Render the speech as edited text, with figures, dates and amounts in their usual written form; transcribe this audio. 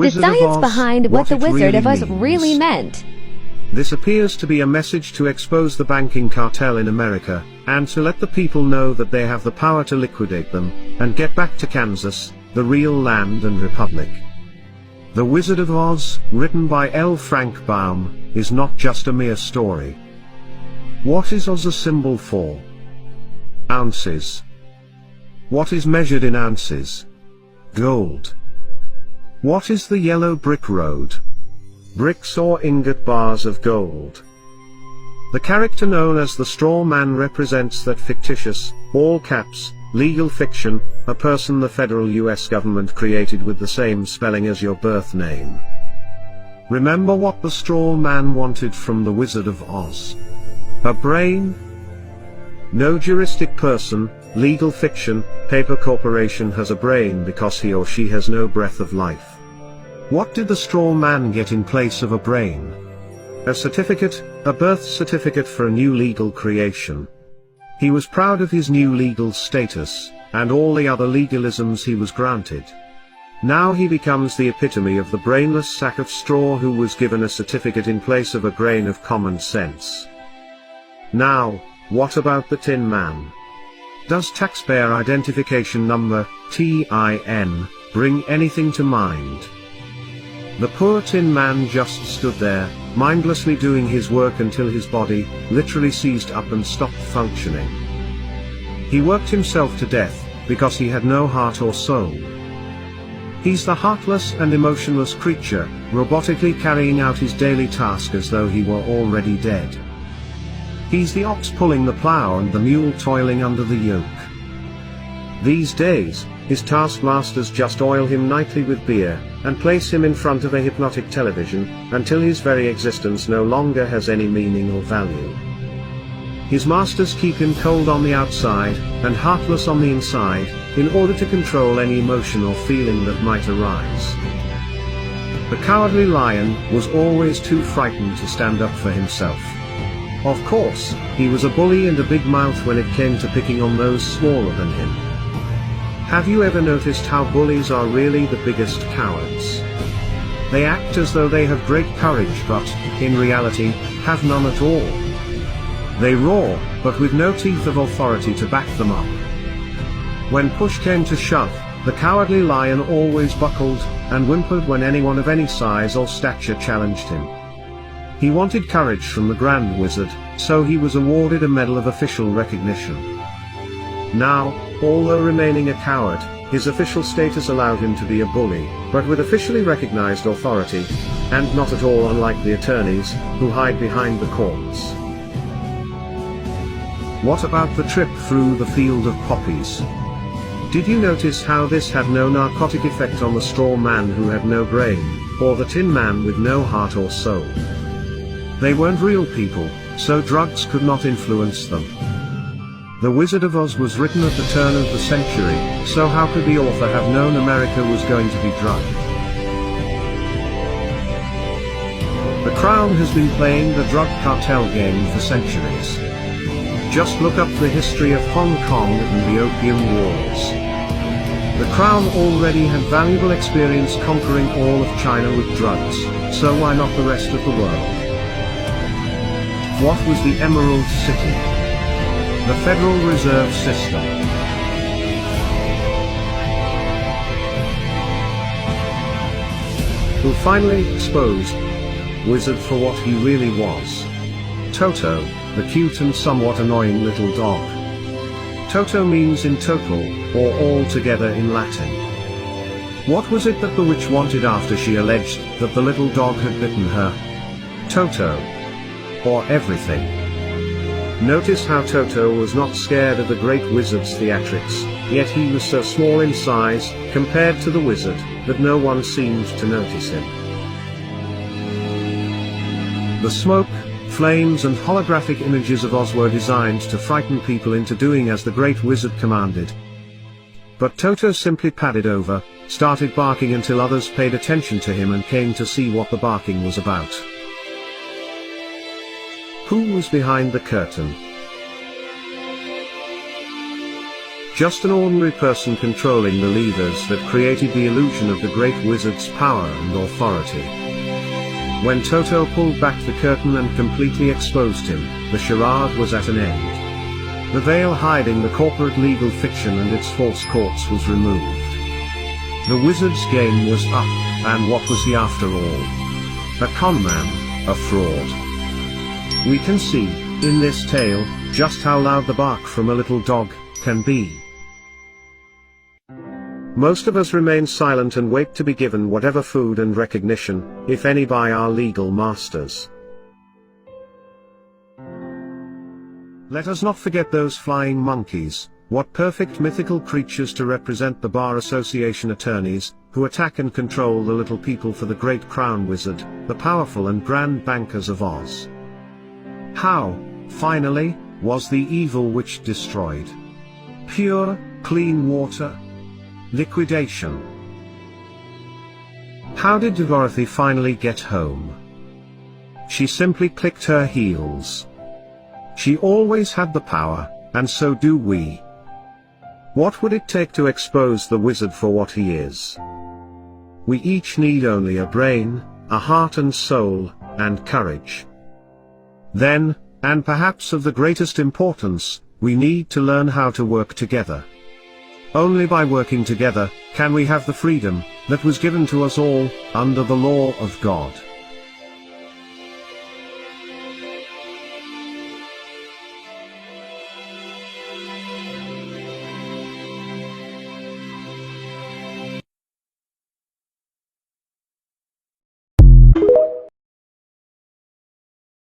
The science behind what the Wizard of Oz really meant. This appears to be a message to expose the banking cartel in America, and to let the people know that they have the power to liquidate them, and get back to Kansas, the real land and republic. The Wizard of Oz, written by L. Frank Baum, is not just a mere story. What is Oz a symbol for? Ounces. What is measured in ounces? Gold. What is the yellow brick road? Bricks or ingot bars of gold. The character known as the straw man represents that fictitious, all caps, legal fiction, a person the federal US government created with the same spelling as your birth name. Remember what the straw man wanted from the Wizard of Oz? A brain? No juristic person, legal fiction, paper corporation has a brain because he or she has no breath of life. What did the straw man get in place of a brain? A certificate, a birth certificate for a new legal creation. He was proud of his new legal status, and all the other legalisms he was granted. Now he becomes the epitome of the brainless sack of straw who was given a certificate in place of a grain of common sense. Now, what about the Tin Man? Does taxpayer identification number, TIN, bring anything to mind? The poor Tin Man just stood there, mindlessly doing his work until his body, literally seized up and stopped functioning. He worked himself to death, because he had no heart or soul. He's the heartless and emotionless creature, robotically carrying out his daily task as though he were already dead. He's the ox pulling the plow and the mule toiling under the yoke. These days, his taskmasters just oil him nightly with beer, and place him in front of a hypnotic television, until his very existence no longer has any meaning or value. His masters keep him cold on the outside, and heartless on the inside, in order to control any emotion or feeling that might arise. The Cowardly Lion was always too frightened to stand up for himself. Of course, he was a bully and a big mouth when it came to picking on those smaller than him. Have you ever noticed how bullies are really the biggest cowards? They act as though they have great courage but, in reality, have none at all. They roar, but with no teeth of authority to back them up. When push came to shove, the Cowardly Lion always buckled, and whimpered when anyone of any size or stature challenged him. He wanted courage from the Grand Wizard, so he was awarded a medal of official recognition. Now, although remaining a coward, his official status allowed him to be a bully, but with officially recognized authority, and not at all unlike the attorneys, who hide behind the courts. What about the trip through the field of poppies? Did you notice how this had no narcotic effect on the straw man who had no brain, or the Tin Man with no heart or soul? They weren't real people, so drugs could not influence them. The Wizard of Oz was written at the turn of the century, so how could the author have known America was going to be drugged? The Crown has been playing the drug cartel game for centuries. Just look up the history of Hong Kong and the Opium Wars. The Crown already had valuable experience conquering all of China with drugs, so why not the rest of the world? What was the Emerald City? The Federal Reserve System. Who finally exposed Wizard for what he really was. Toto, the cute and somewhat annoying little dog. Toto means in total, or altogether in Latin. What was it that the witch wanted after she alleged that the little dog had bitten her? Toto. Or everything. Notice how Toto was not scared of the great wizard's theatrics, yet he was so small in size, compared to the wizard, that no one seemed to notice him. The smoke, flames and holographic images of Oz were designed to frighten people into doing as the great wizard commanded. But Toto simply padded over, started barking until others paid attention to him and came to see what the barking was about. Who was behind the curtain? Just an ordinary person controlling the leaders that created the illusion of the great wizard's power and authority. When Toto pulled back the curtain and completely exposed him, the charade was at an end. The veil hiding the corporate legal fiction and its false courts was removed. The wizard's game was up, and what was he after all? A conman, a fraud. We can see, in this tale, just how loud the bark from a little dog can be. Most of us remain silent and wait to be given whatever food and recognition, if any, by our legal masters. Let us not forget those flying monkeys. What perfect mythical creatures to represent the Bar Association attorneys, who attack and control the little people for the great crown wizard, the powerful and grand bankers of Oz. How, finally, was the evil witch destroyed? Pure, clean water? Liquidation. How did Dorothy finally get home? She simply clicked her heels. She always had the power, and so do we. What would it take to expose the wizard for what he is? We each need only a brain, a heart and soul, and courage. Then, and perhaps of the greatest importance, we need to learn how to work together. Only by working together, can we have the freedom that was given to us all, under the law of God.